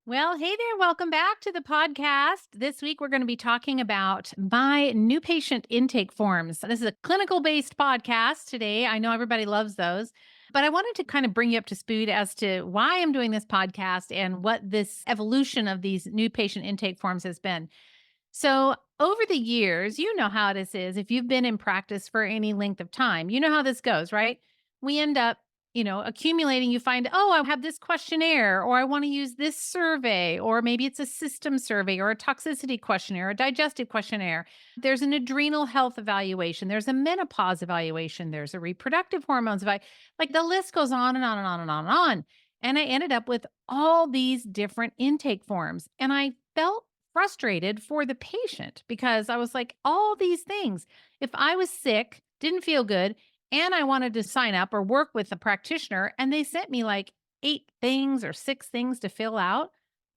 Well, hey there. Welcome back to the podcast. This week, we're going to be talking about my new patient intake forms. This is a clinical based podcast today. I know everybody loves those, but I wanted to kind of bring you up to speed as to why I'm doing this podcast and what this evolution of these new patient intake forms has been. So, over the years, you know how this is. If you've been in practice for any length of time, you know how this goes, right? We end up, accumulating. You find, oh, I have this questionnaire, or I want to use this survey, or maybe it's a system survey, or a toxicity questionnaire, a digestive questionnaire. There's an adrenal health evaluation, there's a menopause evaluation, there's a reproductive hormones evaluation. Like the list goes on and on and on and on and on. And I ended up with all these different intake forms. And I felt frustrated for the patient because I was like, all these things. If I was sick, didn't feel good, and I wanted to sign up or work with a practitioner, and they sent me like 8 things or 6 things to fill out,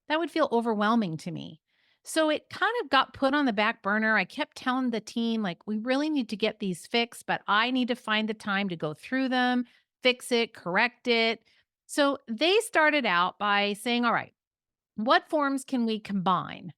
that would feel overwhelming to me. So it kind of got put on the back burner. I kept telling the team, like, we really need to get these fixed, but I need to find the time to go through them, fix it, correct it. So they started out by saying, all right, what forms can we combine?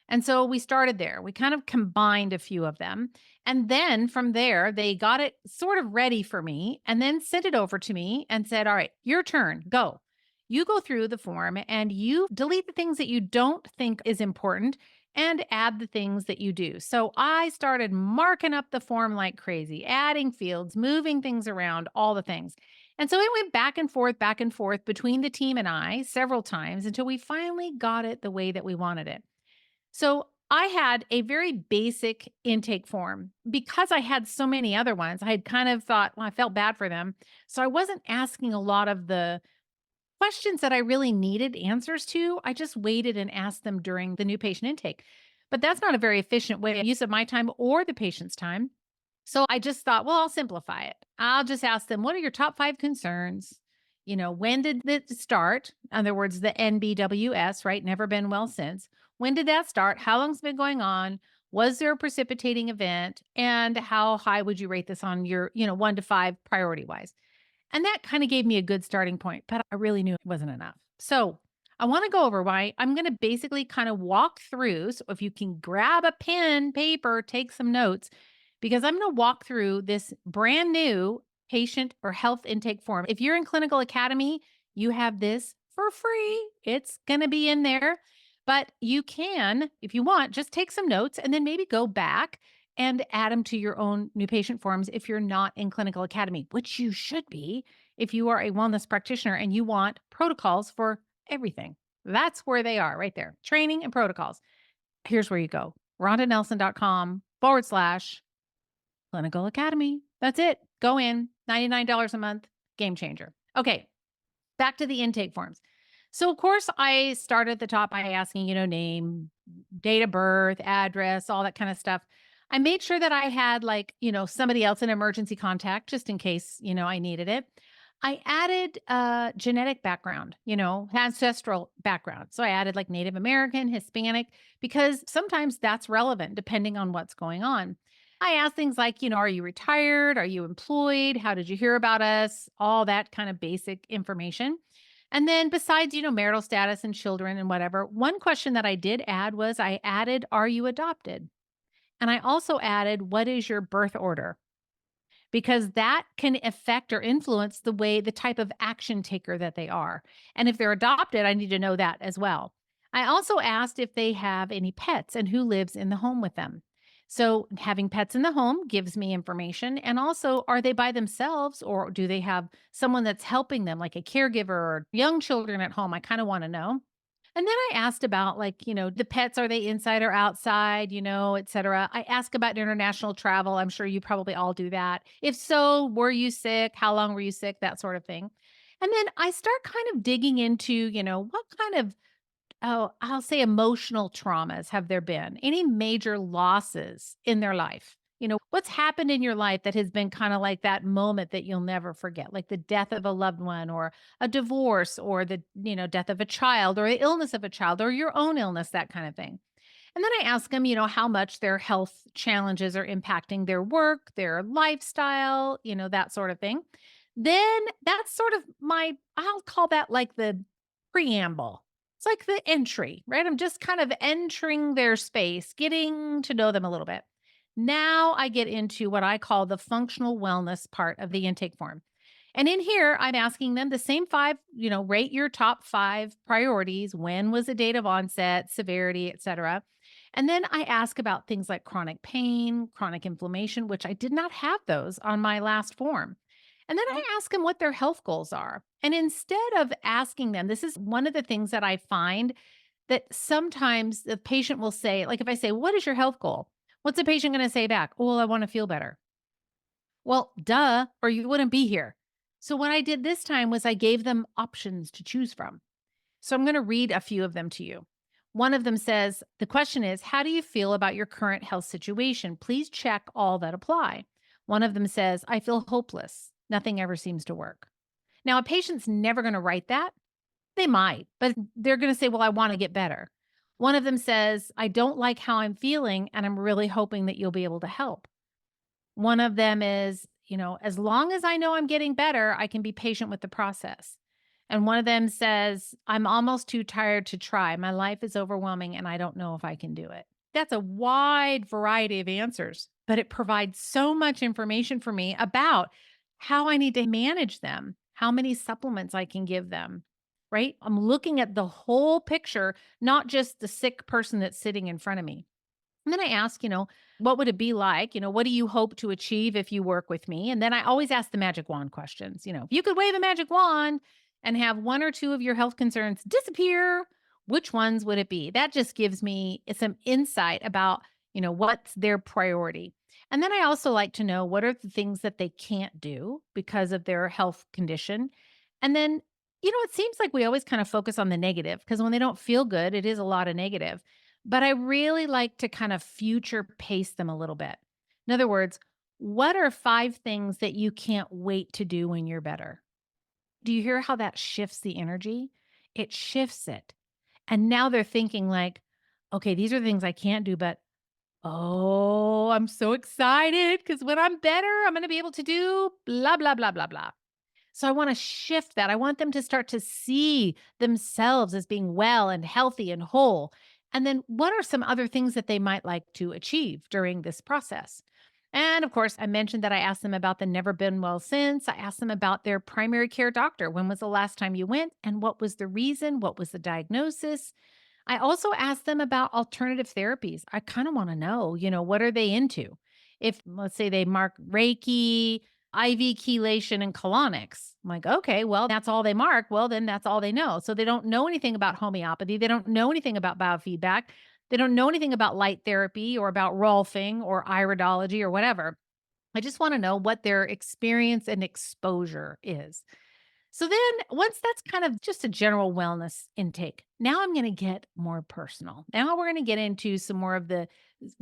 And so we started there. We kind of combined a few of them. And then from there, they got it sort of ready for me and then sent it over to me and said, all right, your turn, go. You go through the form and you delete the things that you don't think is important and add the things that you do. So I started marking up the form like crazy, adding fields, moving things around, all the things. And so it went back and forth between the team and I several times until we finally got it the way that we wanted it. So I had a very basic intake form because I had so many other ones. I had kind of thought, well, I felt bad for them. So I wasn't asking a lot of the questions that I really needed answers to. I just waited and asked them during the new patient intake. But that's not a very efficient way of use of my time or the patient's time. So I just thought, well, I'll simplify it. I'll just ask them, what are your top 5 concerns? When did it start? In other words, the NBWS, right? Never been well since. When did that start? How long's it been going on? Was there a precipitating event? And how high would you rate this on your, 1 to 5 priority wise? And that kind of gave me a good starting point, but I really knew it wasn't enough. So I want to go over why I'm going to basically kind of walk through. So if you can grab a pen, paper, take some notes, because I'm going to walk through this brand new patient or health intake form. If you're in Clinical Academy, you have this for free. It's going to be in there. But you can, if you want, just take some notes and then maybe go back and add them to your own new patient forms if you're not in Clinical Academy, which you should be if you are a wellness practitioner and you want protocols for everything. That's where they are right there, training and protocols. Here's where you go, rondanelson.com/clinical academy. That's it. Go in, $99 a month, game changer. Okay, back to the intake forms. So, of course, I start at the top by asking, name, date of birth, address, all that kind of stuff. I made sure that I had like, somebody else in emergency contact just in case, I needed it. I added genetic background, ancestral background. So I added like Native American, Hispanic, because sometimes that's relevant depending on what's going on. I asked things like, are you retired? Are you employed? How did you hear about us? All that kind of basic information. And then besides, marital status and children and whatever, one question that I did add was I added, are you adopted? And I also added, what is your birth order? Because that can affect or influence the type of action taker that they are. And if they're adopted, I need to know that as well. I also asked if they have any pets and who lives in the home with them. So, having pets in the home gives me information. And also, are they by themselves or do they have someone that's helping them, like a caregiver or young children at home? I kind of want to know. And then I asked about like, the pets, are they inside or outside, et cetera. I ask about international travel. I'm sure you probably all do that. If so, were you sick? How long were you sick? That sort of thing. And then I start kind of digging into, what kind of, oh, I'll say emotional traumas have there been? Any major losses in their life? What's happened in your life that has been kind of like that moment that you'll never forget, like the death of a loved one or a divorce or the, death of a child or the illness of a child or your own illness, that kind of thing. And then I ask them, how much their health challenges are impacting their work, their lifestyle, that sort of thing. Then that's sort of I'll call that like the preamble. It's like the entry, right? I'm just kind of entering their space, getting to know them a little bit. Now I get into what I call the functional wellness part of the intake form. And in here, I'm asking them the same five, rate your top five priorities. When was the date of onset, severity, et cetera. And then I ask about things like chronic pain, chronic inflammation, which I did not have those on my last form. And then I ask them what their health goals are. And instead of asking them, this is one of the things that I find that sometimes the patient will say, like if I say, "What is your health goal?" What's the patient going to say back? "Oh, well, I want to feel better." Well, duh, or you wouldn't be here. So what I did this time was I gave them options to choose from. So I'm going to read a few of them to you. One of them says, the question is, how do you feel about your current health situation? Please check all that apply. One of them says, I feel hopeless. Nothing ever seems to work. Now, a patient's never going to write that. They might, but they're going to say, well, I want to get better. One of them says, I don't like how I'm feeling, and I'm really hoping that you'll be able to help. One of them is, as long as I know I'm getting better, I can be patient with the process. And one of them says, I'm almost too tired to try. My life is overwhelming and I don't know if I can do it. That's a wide variety of answers, but it provides so much information for me about how I need to manage them, how many supplements I can give them, right? I'm looking at the whole picture, not just the sick person that's sitting in front of me. And then I ask, what would it be like? What do you hope to achieve if you work with me? And then I always ask the magic wand questions. If you could wave a magic wand and have one or two of your health concerns disappear, which ones would it be? That just gives me some insight about, what's their priority. And then I also like to know what are the things that they can't do because of their health condition. And then, it seems like we always kind of focus on the negative because when they don't feel good, it is a lot of negative. But I really like to kind of future pace them a little bit. In other words, what are five things that you can't wait to do when you're better? Do you hear how that shifts the energy? It shifts it. And now they're thinking like, okay, these are the things I can't do, but oh, I'm so excited because when I'm better, I'm going to be able to do blah, blah, blah, blah, blah. So I want to shift that. I want them to start to see themselves as being well and healthy and whole. And then what are some other things that they might like to achieve during this process? And of course, I mentioned that I asked them about the never been well since. I asked them about their primary care doctor. When was the last time you went? And what was the reason? What was the diagnosis? I also asked them about alternative therapies. I kind of want to know, what are they into? If, let's say, they mark Reiki, IV chelation, and colonics, I'm like, okay, well, that's all they mark. Well, then that's all they know. So they don't know anything about homeopathy. They don't know anything about biofeedback. They don't know anything about light therapy or about Rolfing or iridology or whatever. I just want to know what their experience and exposure is. So then once that's kind of just a general wellness intake, now I'm going to get more personal. Now we're going to get into some more of the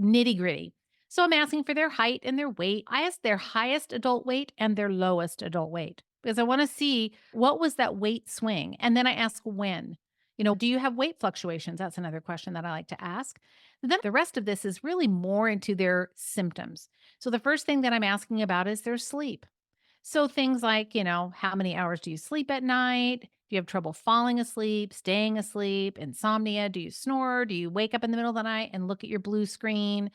nitty gritty. So I'm asking for their height and their weight. I asked their highest adult weight and their lowest adult weight because I want to see what was that weight swing. And then I ask when. Do you have weight fluctuations? That's another question that I like to ask. Then the rest of this is really more into their symptoms. So the first thing that I'm asking about is their sleep. So things like, how many hours do you sleep at night? Do you have trouble falling asleep, staying asleep, insomnia? Do you snore? Do you wake up in the middle of the night and look at your blue screen?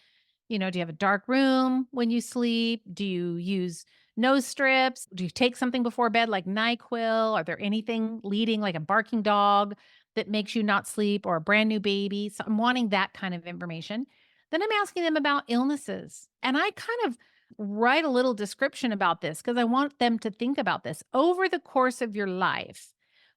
Do you have a dark room when you sleep? Do you use nose strips? Do you take something before bed like NyQuil? Are there anything leading like a barking dog that makes you not sleep or a brand new baby? So I'm wanting that kind of information. Then I'm asking them about illnesses. And I kind of write a little description about this because I want them to think about this over the course of your life.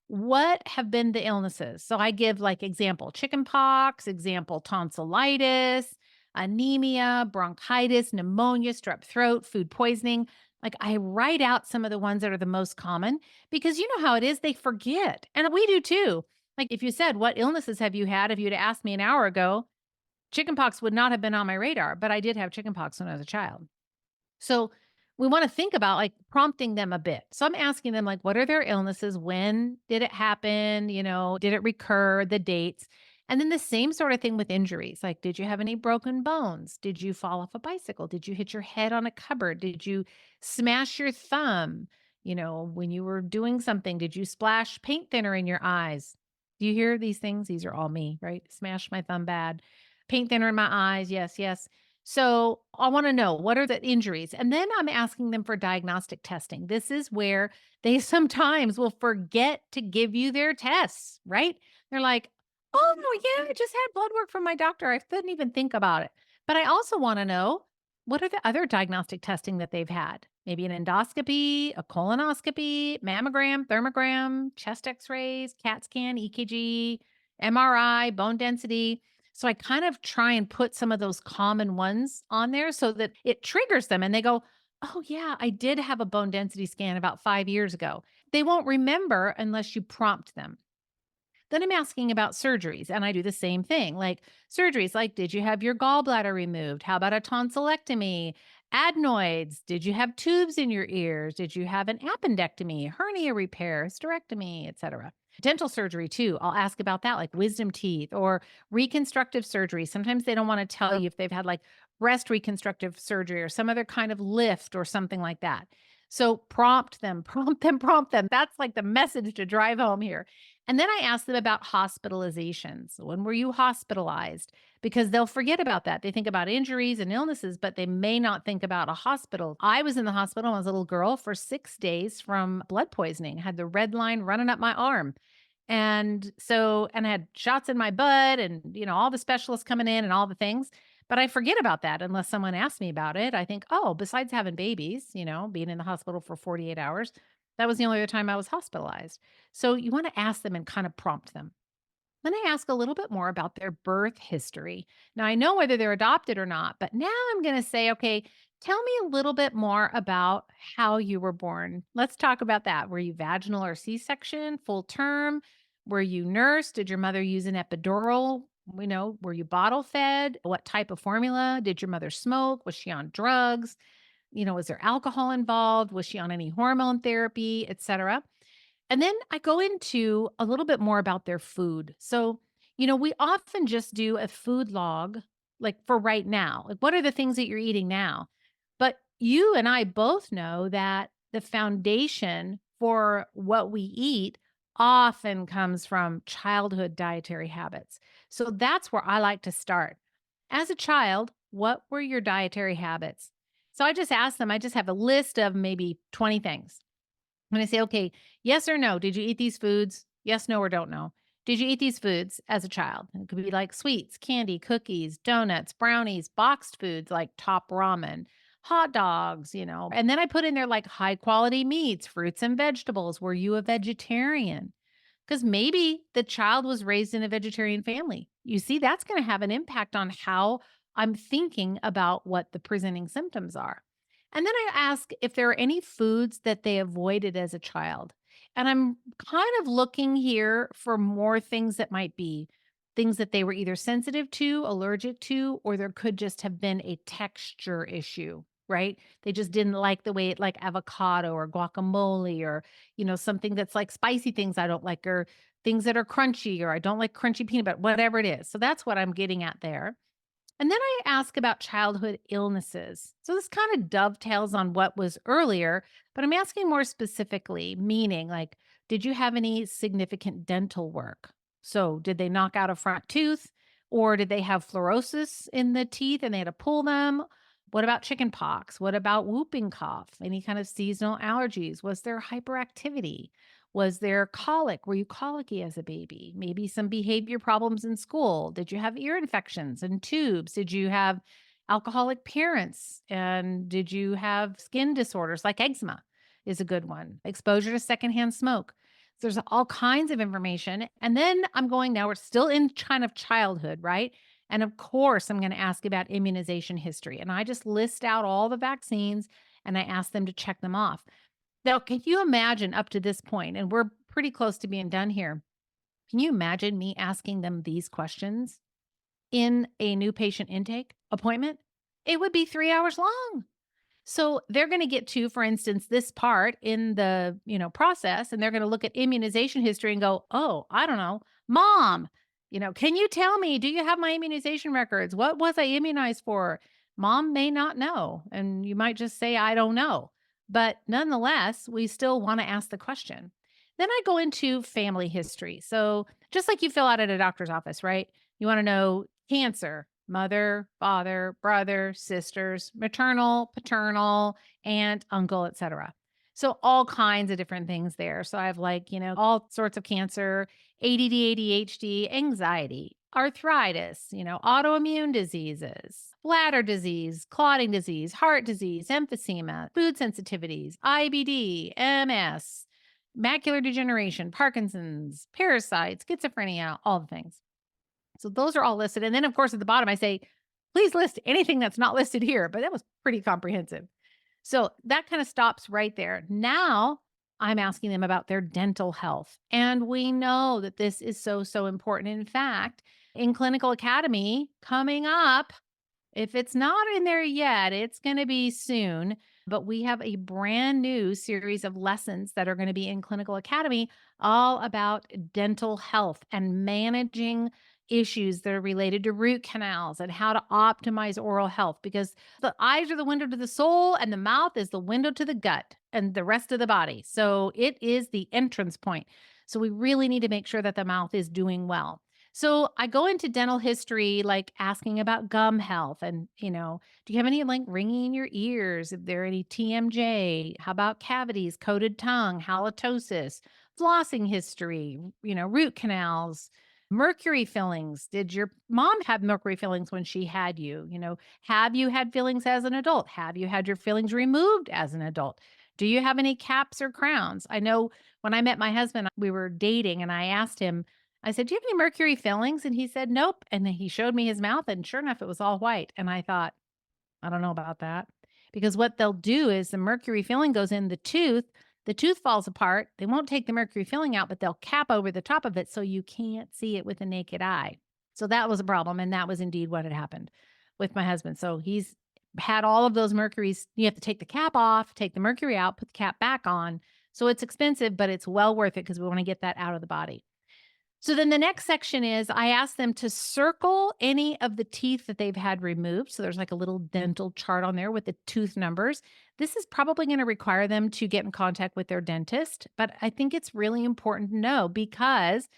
What have been the illnesses? So I give like example chicken pox, example tonsillitis, anemia, bronchitis, pneumonia, strep throat, food poisoning. Like I write out some of the ones that are the most common because you know how it is, they forget. And we do too. Like if you said, what illnesses have you had? If you'd asked me an hour ago, chickenpox would not have been on my radar, but I did have chickenpox when I was a child. So we want to think about like prompting them a bit. So I'm asking them like what are their illnesses? When did it happen? Did it recur, the dates? And then the same sort of thing with injuries. Like did you have any broken bones? Did you fall off a bicycle? Did you hit your head on a cupboard? Did you smash your thumb? When you were doing something, did you splash paint thinner in your eyes? Do you hear these things? These are all me, right? Smash my thumb bad. Paint thinner in my eyes. Yes, yes. So I want to know, what are the injuries? And then I'm asking them for diagnostic testing. This is where they sometimes will forget to give you their tests, right? They're like, oh, no, yeah, I just had blood work from my doctor. I didn't even think about it. But I also want to know, what are the other diagnostic testing that they've had? Maybe an endoscopy, a colonoscopy, mammogram, thermogram, chest x-rays, CAT scan, EKG, MRI, bone density. So I kind of try and put some of those common ones on there so that it triggers them and they go, oh, yeah, I did have a bone density scan about 5 years ago. They won't remember unless you prompt them. Then I'm asking about surgeries, and I do the same thing. Like surgeries, like, did you have your gallbladder removed? How about a tonsillectomy? Adenoids? Did you have tubes in your ears? Did you have an appendectomy, hernia repair, hysterectomy, etc.? Dental surgery, too. I'll ask about that, like wisdom teeth or reconstructive surgery. Sometimes they don't want to tell you if they've had like breast reconstructive surgery or some other kind of lift or something like that. So prompt them, prompt them, prompt them. That's like the message to drive home here. And then I ask them about hospitalizations. When were you hospitalized? Because they'll forget about that. They think about injuries and illnesses, but they may not think about a hospital. I was in the hospital when I was a little girl for 6 days from blood poisoning. I had the red line running up my arm. And I had shots in my butt and, all the specialists coming in and all the things. But I forget about that unless someone asks me about it. I think, oh, besides having babies, being in the hospital for 48 hours, that was the only other time I was hospitalized. So you want to ask them and kind of prompt them. Then I ask a little bit more about their birth history. Now, I know whether they're adopted or not, but now I'm going to say, okay, tell me a little bit more about how you were born. Let's talk about that. Were you vaginal or C section, full term? Were you nursed? Did your mother use an epidural? Were you bottle fed? What type of formula? Did your mother smoke? Was she on drugs? Was there alcohol involved? Was she on any hormone therapy, etc.? And then I go into a little bit more about their food. So, we often just do a food log, like for right now. Like, what are the things that you're eating now? But you and I both know that the foundation for what we eat often comes from childhood dietary habits. So that's where I like to start. As a child, what were your dietary habits? So I just ask them, I just have a list of maybe 20 things. When I say, okay, yes or no, did you eat these foods? Yes, no, or don't know. Did you eat these foods as a child? It could be like sweets, candy, cookies, donuts, brownies, boxed foods like Top Ramen, hot dogs. And then I put in there like high quality meats, fruits and vegetables. Were you a vegetarian? Because maybe the child was raised in a vegetarian family. You see, that's going to have an impact on how I'm thinking about what the presenting symptoms are. And then I ask if there are any foods that they avoided as a child. And I'm kind of looking here for more things that might be things that they were either sensitive to, allergic to, or there could just have been a texture issue, right? They just didn't like the way it like avocado or guacamole or, something that's like spicy things I don't like or things that are crunchy or I don't like crunchy peanut butter, whatever it is. So that's what I'm getting at there. And then I ask about childhood illnesses. So this kind of dovetails on what was earlier, but I'm asking more specifically, meaning like, did you have any significant dental work? So did they knock out a front tooth or did they have fluorosis in the teeth and they had to pull them? What about chicken pox? What about whooping cough? Any kind of seasonal allergies? Was there hyperactivity? Was there colic? Were you colicky as a baby? Maybe some behavior problems in school. Did you have ear infections and tubes? Did you have alcoholic parents? And did you have skin disorders like eczema is a good one. Exposure to secondhand smoke. So there's all kinds of information. And then I'm going now, we're still in kind of childhood, right? And of course, I'm going to ask about immunization history. And I just list out all the vaccines and I ask them to check them off. Now, can you imagine up to this point, and we're pretty close to being done here. Can you imagine me asking them these questions in a new patient intake appointment? It would be 3 hours long. So they're going to get to, for instance, this part in the, process, and they're going to look at immunization history and go, oh, I don't know, mom, can you tell me, do you have my immunization records? What was I immunized for? Mom may not know. And you might just say, I don't know. But nonetheless, we still want to ask the question. Then I go into family history. So, just like you fill out at a doctor's office, right? You want to know cancer, mother, father, brother, sisters, maternal, paternal, aunt, uncle, etc. So, all kinds of different things there. So, I have like, all sorts of cancer, ADD, ADHD, anxiety, arthritis, autoimmune diseases, bladder disease, clotting disease, heart disease, emphysema, food sensitivities, IBD, MS, macular degeneration, Parkinson's, parasites, schizophrenia, all the things. So those are all listed. And then, of course, at the bottom, I say, please list anything that's not listed here. But that was pretty comprehensive. So that kind of stops right there. Now I'm asking them about their dental health. And we know that this is so, so important. In fact, in Clinical Academy coming up, if it's not in there yet, it's going to be soon. But we have a brand new series of lessons that are going to be in Clinical Academy all about dental health and managing issues that are related to root canals and how to optimize oral health because the eyes are the window to the soul and the mouth is the window to the gut and the rest of the body. So it is the entrance point. So we really need to make sure that the mouth is doing well. So I go into dental history, like asking about gum health and, do you have any like ringing in your ears? If there are any TMJ, how about cavities, coated tongue, halitosis, flossing history, root canals, mercury fillings. Did your mom have mercury fillings when she had you? Have you had fillings as an adult? Have you had your fillings removed as an adult? Do you have any caps or crowns? I know when I met my husband, we were dating and I asked him, I said, "Do you have any mercury fillings?" And he said, "Nope." And then he showed me his mouth, and sure enough, it was all white. And I thought, I don't know about that. Because what they'll do is the mercury filling goes in the tooth falls apart. They won't take the mercury filling out, but they'll cap over the top of it so you can't see it with the naked eye. So that was a problem. And that was indeed what had happened with my husband. So he's had all of those mercuries. You have to take the cap off, take the mercury out, put the cap back on. So it's expensive, but it's well worth it because we want to get that out of the body. So then the next section is I ask them to circle any of the teeth that they've had removed. So there's like a little dental chart on there with the tooth numbers. This is probably going to require them to get in contact with their dentist, but I think it's really important to know because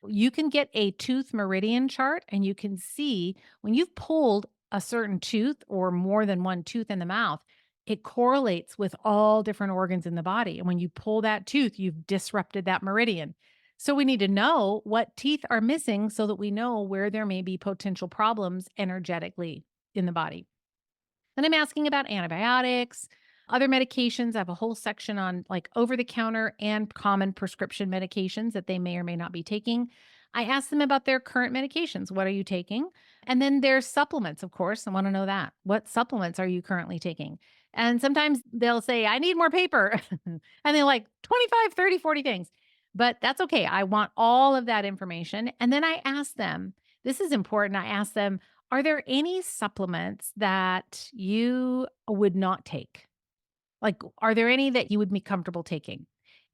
you can get a tooth meridian chart and you can see when you've pulled a certain tooth or more than one tooth in the mouth, it correlates with all different organs in the body. And when you pull that tooth, you've disrupted that meridian. So we need to know what teeth are missing so that we know where there may be potential problems energetically in the body. Then I'm asking about antibiotics, other medications. I have a whole section on like over the counter and common prescription medications that they may or may not be taking. I ask them about their current medications. What are you taking? And then their supplements, of course. I want to know that. What supplements are you currently taking? And sometimes they'll say, I need more paper. And they're like 25, 30, 40 things. But that's okay. I want all of that information. And then I ask them, this is important. I ask them, are there any supplements that you would not take? Like, are there any that you would be comfortable taking?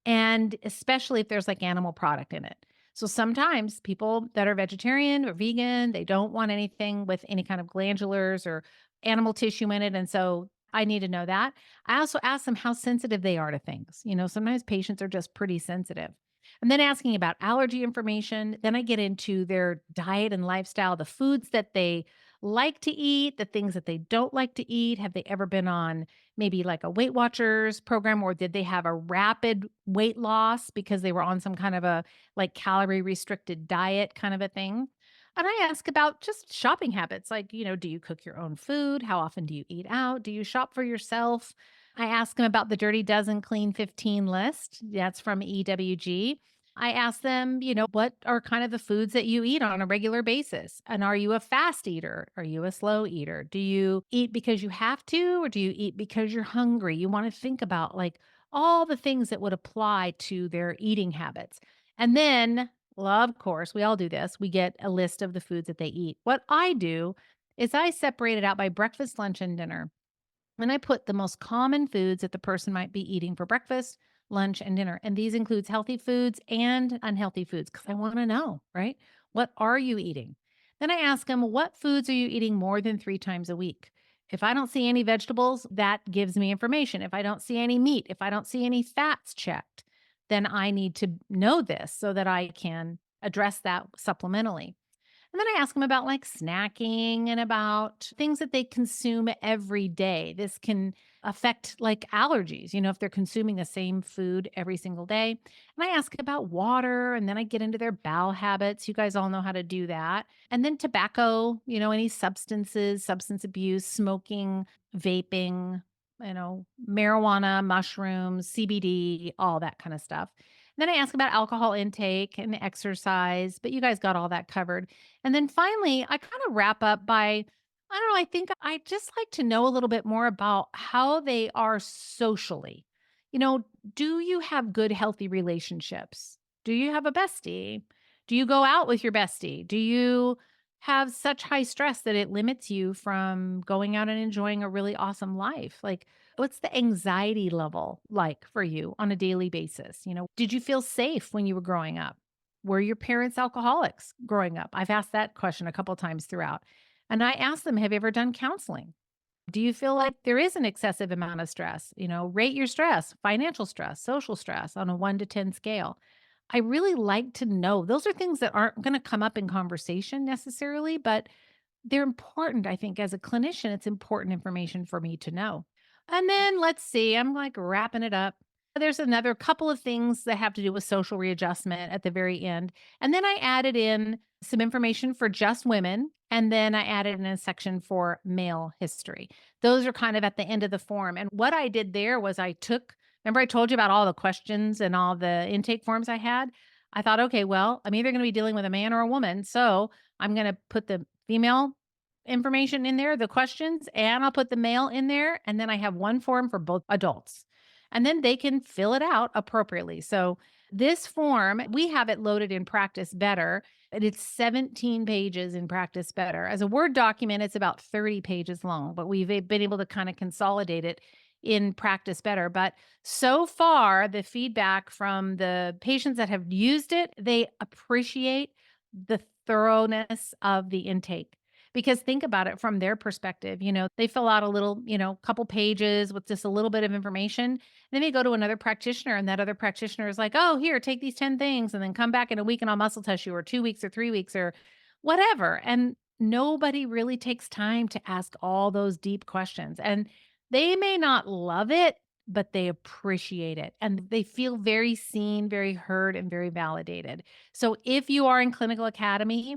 And especially if there's like animal product in it. So sometimes people that are vegetarian or vegan, they don't want anything with any kind of glandulars or animal tissue in it. And so I need to know that. I also ask them how sensitive they are to things. Sometimes patients are just pretty sensitive. And then asking about allergy information. Then I get into their diet and lifestyle, the foods that they like to eat, the things that they don't like to eat. Have they ever been on maybe like a Weight Watchers program, or did they have a rapid weight loss because they were on some kind of a like calorie restricted diet kind of a thing? And I ask about just shopping habits like, do you cook your own food? How often do you eat out? Do you shop for yourself? I ask them about the Dirty Dozen Clean 15 list. That's from EWG. I ask them, what are kind of the foods that you eat on a regular basis? And are you a fast eater? Are you a slow eater? Do you eat because you have to, or do you eat because you're hungry? You want to think about like all the things that would apply to their eating habits. And then, well, of course, we all do this. We get a list of the foods that they eat. What I do is I separate it out by breakfast, lunch, and dinner. And I put the most common foods that the person might be eating for breakfast, lunch, and dinner. And these includes healthy foods and unhealthy foods because I want to know, right? What are you eating? Then I ask them, what foods are you eating more than 3 times a week? If I don't see any vegetables, that gives me information. If I don't see any meat, if I don't see any fats checked, then I need to know this so that I can address that supplementally. And then I ask them about like snacking and about things that they consume every day. This can affect like allergies, if they're consuming the same food every single day. And I ask about water and then I get into their bowel habits. You guys all know how to do that. And then tobacco, any substances, substance abuse, smoking, vaping, marijuana, mushrooms, CBD, all that kind of stuff. Then I ask about alcohol intake and exercise, but you guys got all that covered. And then finally, I kind of wrap up by I don't know, I think I just like to know a little bit more about how they are socially. You know, do you have good, healthy relationships? Do you have a bestie? Do you go out with your bestie? Do you have such high stress that it limits you from going out and enjoying a really awesome life? Like, what's the anxiety level like for you on a daily basis? Did you feel safe when you were growing up? Were your parents alcoholics growing up? I've asked that question a couple times throughout. And I asked them, have you ever done counseling? Do you feel like there is an excessive amount of stress? Rate your stress, financial stress, social stress on a 1 to 10 scale. I really like to know. Those are things that aren't going to come up in conversation necessarily, but they're important. I think as a clinician, it's important information for me to know. And then let's see, I'm like wrapping it up. There's another couple of things that have to do with social readjustment at the very end. And then I added in some information for just women. And then I added in a section for male history. Those are kind of at the end of the form. And what I did there was remember I told you about all the questions and all the intake forms I had? I thought, okay, well, I'm either going to be dealing with a man or a woman. So I'm going to put the female information in there, the questions, and I'll put the male in there. And then I have one form for both adults. And then they can fill it out appropriately. So this form, we have it loaded in Practice Better, and it's 17 pages in Practice Better. As a Word document, it's about 30 pages long, but we've been able to kind of consolidate it in Practice Better. But so far, the feedback from the patients that have used it, they appreciate the thoroughness of the intake. Because think about it from their perspective, they fill out a little, couple pages with just a little bit of information. Then they go to another practitioner, and that other practitioner is like, oh, here, take these 10 things and then come back in a week and I'll muscle test you, or 2 weeks or 3 weeks or whatever. And nobody really takes time to ask all those deep questions. And they may not love it, but they appreciate it and they feel very seen, very heard, and very validated. So if you are in Clinical Academy,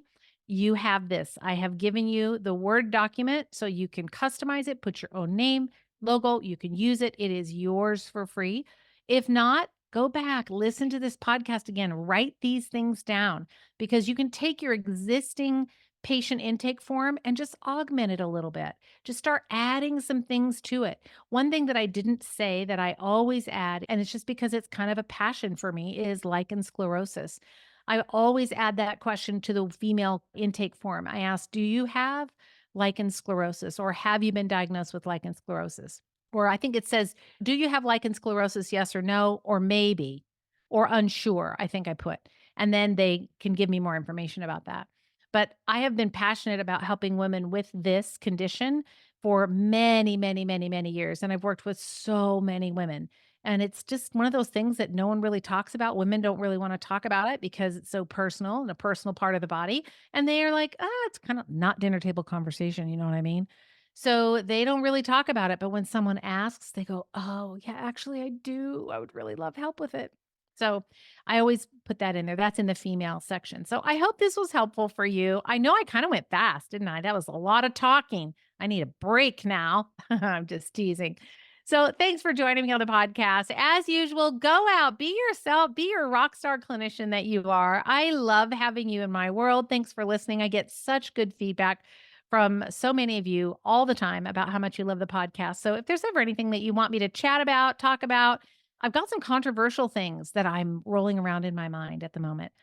you have this. I have given you the Word document so you can customize it, put your own name, logo, you can use it. It is yours for free. If not, go back, listen to this podcast again, write these things down because you can take your existing patient intake form and just augment it a little bit. Just start adding some things to it. One thing that I didn't say that I always add, and it's just because it's kind of a passion for me, is lichen sclerosis. I always add that question to the female intake form. I ask, do you have lichen sclerosis or have you been diagnosed with lichen sclerosis? Or I think it says, do you have lichen sclerosis? Yes or no, or maybe, or unsure, I think I put. And then they can give me more information about that. But I have been passionate about helping women with this condition for many, many, many, many years. And I've worked with so many women. And it's just one of those things that no one really talks about. Women don't really want to talk about it because it's so personal and a personal part of the body. And they are like, it's kind of not dinner table conversation. You know what I mean? So they don't really talk about it. But when someone asks, they go, oh, yeah, actually, I do. I would really love help with it. So I always put that in there. That's in the female section. So I hope this was helpful for you. I know I kind of went fast, didn't I? That was a lot of talking. I need a break now. I'm just teasing. So thanks for joining me on the podcast. As usual, go out, be yourself, be your rock star clinician that you are. I love having you in my world. Thanks for listening. I get such good feedback from so many of you all the time about how much you love the podcast. So if there's ever anything that you want me to chat about, talk about, I've got some controversial things that I'm rolling around in my mind at the moment.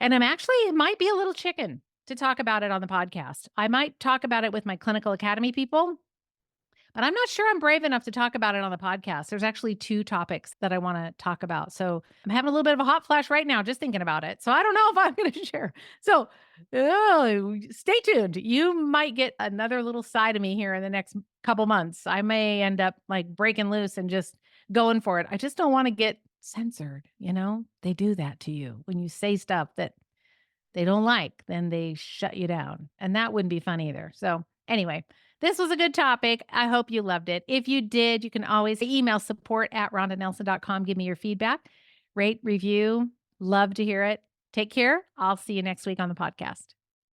And it might be a little chicken to talk about it on the podcast. I might talk about it with my Clinical Academy people, but I'm not sure I'm brave enough to talk about it on the podcast. There's actually 2 topics that I want to talk about. So I'm having a little bit of a hot flash right now just thinking about it. So I don't know if I'm going to share. So stay tuned. You might get another little side of me here in the next couple months. I may end up like breaking loose and just going for it. I just don't want to get censored, They do that to you. When you say stuff that they don't like, then they shut you down, and that wouldn't be fun either. So, anyway, this was a good topic. I hope you loved it. If you did, you can always email support@rondanelson.com. Give me your feedback, rate, review. Love to hear it. Take care. I'll see you next week on the podcast.